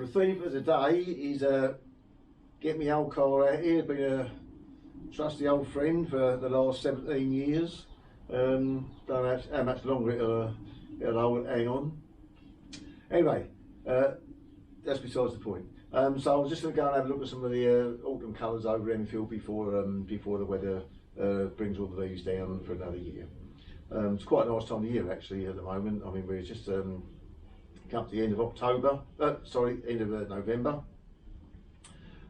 Well, the theme for today is get my old car out here. Been a trusty old friend for the last 17 years. Don't know how much longer it'll hang on. Anyway, that's besides the point. So I was just going to go and have a look at some of the autumn colours over Enfield before the weather brings all the leaves down for another year. It's quite a nice time of year actually at the moment. I mean, we're just come to the end of October, end of November,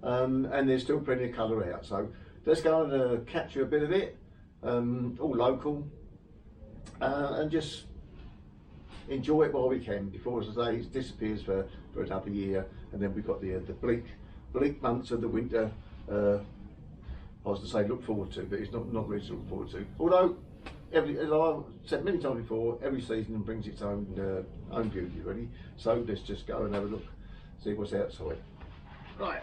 and there's still plenty of colour out. So let's go and capture a bit of it, all local, and just enjoy it while we can before, as I say, it disappears for another year, and then we've got the bleak months of the winter. I was to say look forward to, but it's not really to look forward to. Although, as I've said many times before, every season brings its own beauty, really. So let's just go and have a look, see what's outside. Right.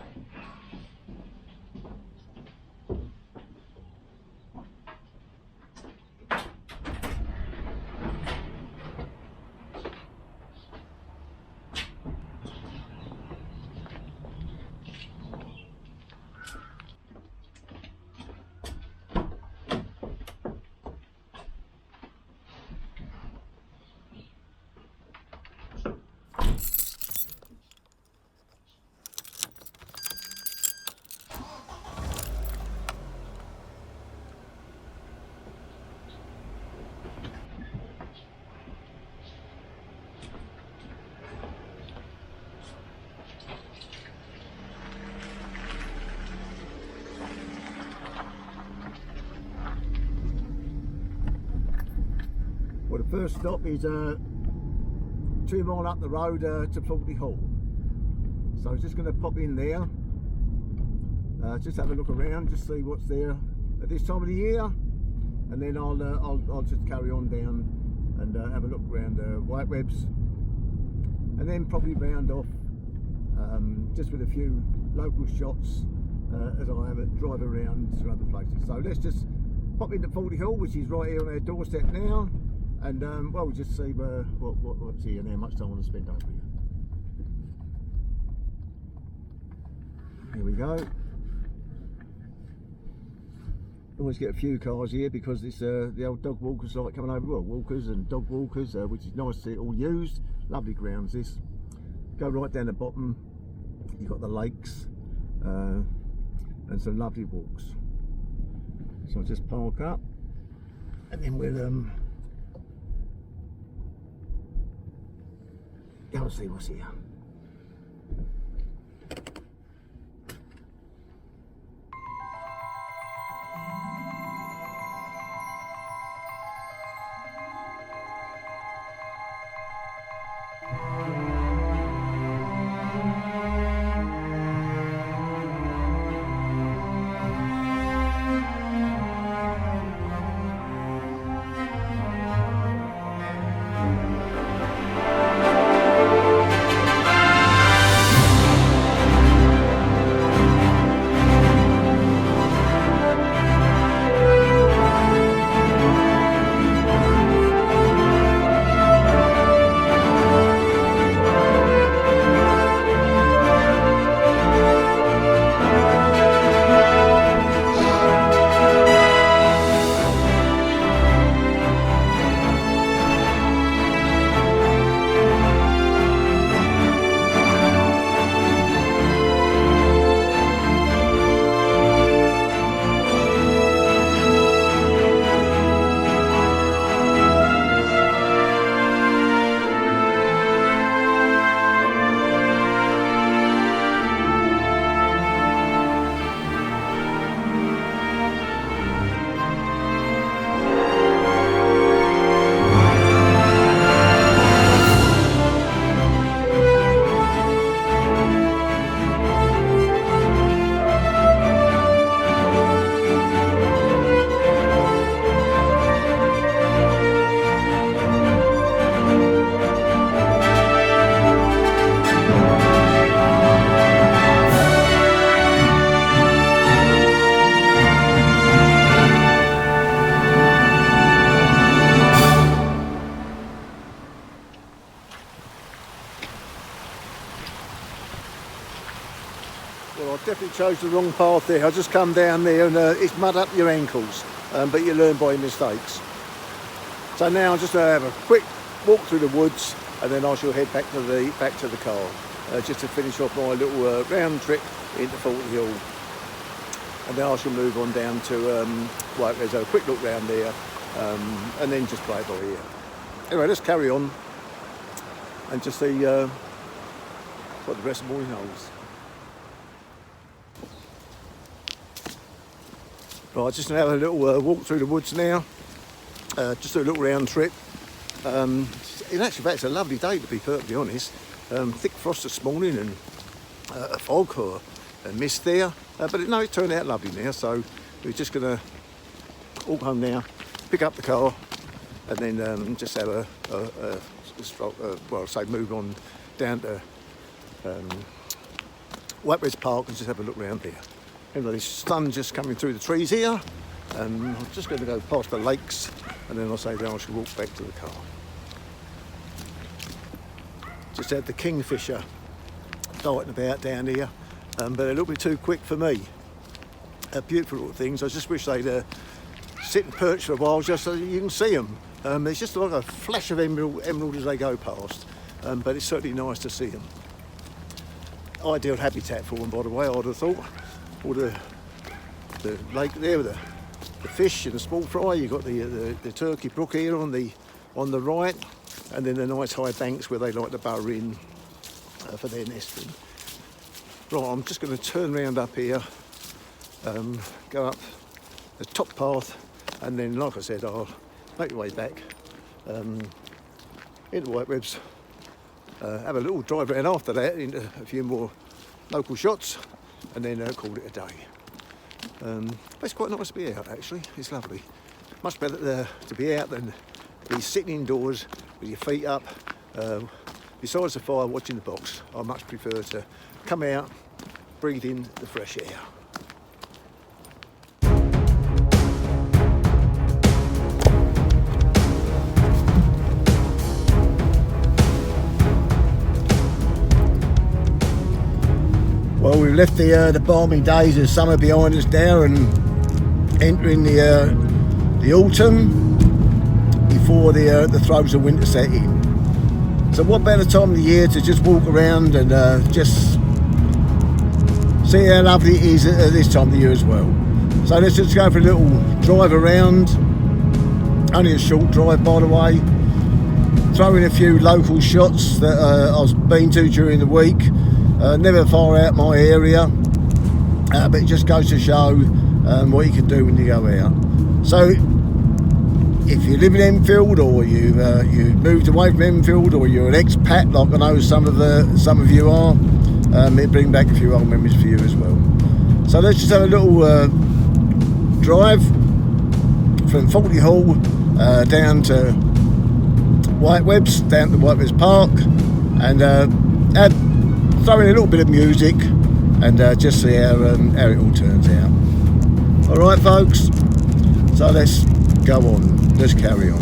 Well, the first stop is 2 mile up the road to Forty Hall. So I was just going to pop in there, just have a look around, just see what's there at this time of the year, and then I'll just carry on down and have a look around White Webs, and then probably round off just with a few local shots as I have a drive around to other places. So let's just pop into Forty Hall, which is right here on our doorstep now. And well, we'll just see what's here and how much time I want to spend over here. Here we go. Always get a few cars here because it's the old dog walkers like coming over. Well, walkers and dog walkers, which is nice to see it all used. Lovely grounds this. Go right down the bottom. You've got the lakes and some lovely walks. So I'll just park up, and then we'll go and see what's here. Well, I definitely chose the wrong path there. I just come down there and it's mud up your ankles, but you learn by your mistakes. So now I'm just going to have a quick walk through the woods, and then I shall head back to the car, just to finish off my little round trip into Forty Hill, and then I shall move on down to there's a quick look round there, and then just play by here. Anyway, let's carry on and just see what the rest of the morning holds. Right, just going to have a little walk through the woods now, just do a little round trip. In actual fact, it's a lovely day, to be perfectly honest. Thick frost this morning and a fog or a mist there, but it turned out lovely now, so we're just going to walk home now, pick up the car, and then just have move on down to Whiteridge Park and just have a look around there. Anyway, the sun's just coming through the trees here, and I'm just going to go past the lakes, and then I should walk back to the car. Just had the kingfisher darting about down here, but a little bit too quick for me. Beautiful little things. I just wish they'd sit and perch for a while just so you can see them. There's just like a flash of emerald as they go past, but it's certainly nice to see them. Ideal habitat for them, by the way, I'd have thought. All the lake there with the fish and the small fry. You've got the Turkey Brook here on the right, and then the nice high banks where they like to burrow in for their nesting. Right, I'm just going to turn round up here, go up the top path, and then, like I said, I'll make my way back into Whiteridge, have a little drive around after that into a few more local shots, and then call it a day. But it's quite nice to be out, actually. It's lovely. Much better to be out than be sitting indoors with your feet up besides the fire watching the box. I much prefer to come out, breathe in the fresh air. Well, we've left the balmy days of summer behind us now and entering the autumn before the throes of winter set in. So what better time of the year to just walk around and just see how lovely it is at this time of the year as well. So let's just go for a little drive around, only a short drive by the way, throw in a few local shots that I've been to during the week. Never far out my area, but it just goes to show what you can do when you go out. So if you live in Enfield, or you moved away from Enfield, or you're an expat like I know some of you are, it brings back a few old memories for you as well. So let's just have a little drive from Forty Hill down to Whiteridge, down to Whiteridge Park, and throw in a little bit of music and just see how it all turns out. Alright folks, so let's go on, let's carry on.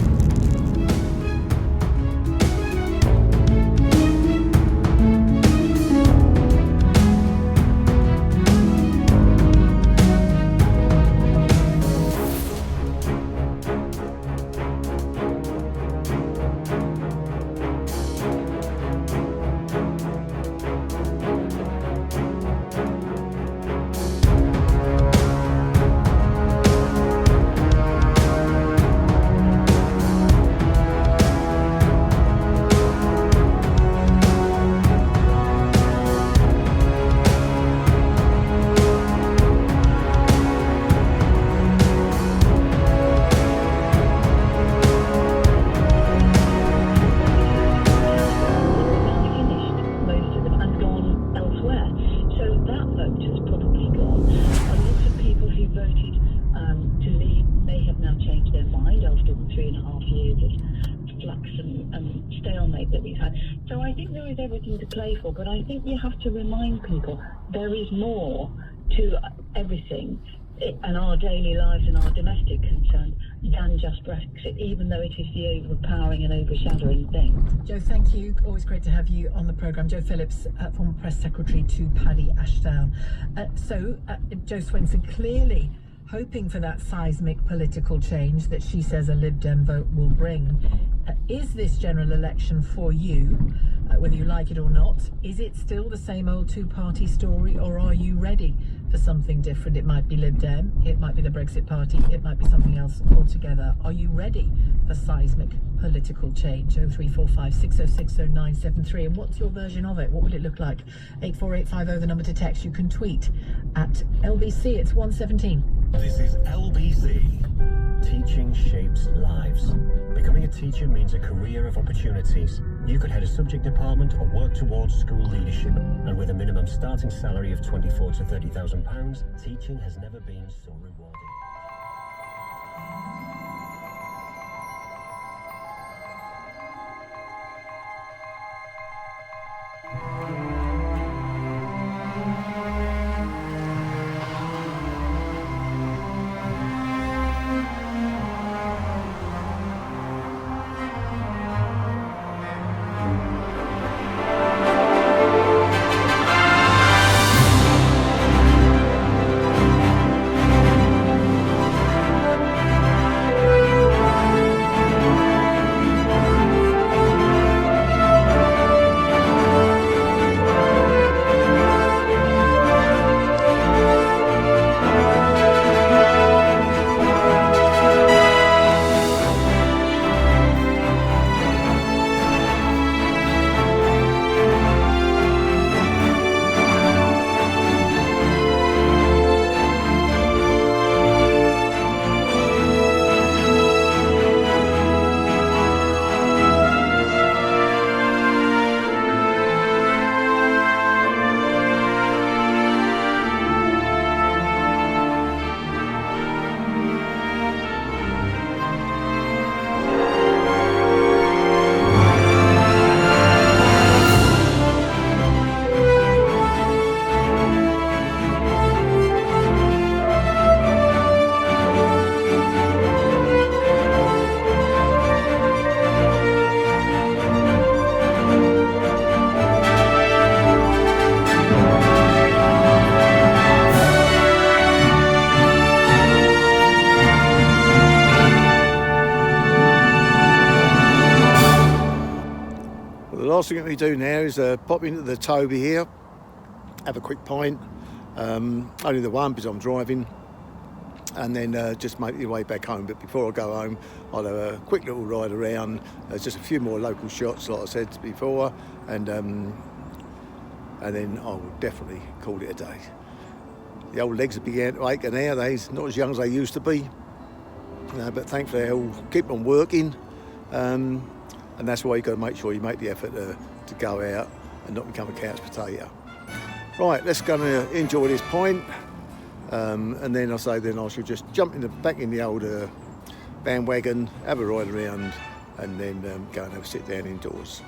For, but I think you have to remind people there is more to everything. and our daily lives and our domestic concerns than just Brexit, even though it is the overpowering and overshadowing thing. Jo, thank you. Always great to have you on the programme. Jo Phillips, former press secretary to Paddy Ashdown. Jo Swenson, clearly hoping for that seismic political change that she says a Lib Dem vote will bring. Is this general election for you, whether you like it or not, is it still the same old two-party story, or are you ready for something different? It might be Lib Dem, it might be the Brexit Party, it might be something else altogether. Are you ready for seismic political change? 0345 606 0973. And what's your version of it? What will it look like? 84850, the number to text. You can tweet at LBC. It's 117. This is LBC. Teaching shapes lives. Becoming a teacher means a career of opportunities. You could head a subject department or work towards school leadership. And with a minimum starting salary of £24,000 to £30,000, teaching has never been so rewarding. The last thing that we do now is pop into the Toby here, have a quick pint, only the one because I'm driving, and then just make your way back home. But before I go home, I'll have a quick little ride around. There's just a few more local shots, like I said before, and then I'll definitely call it a day. The old legs are beginning to ache now. They're not as young as they used to be, but thankfully they'll keep on working. And that's why you've got to make sure you make the effort to go out and not become a couch potato. Right, let's go and enjoy this pint. And then I shall just jump back in the old bandwagon, have a ride around, and then go and have a sit down indoors.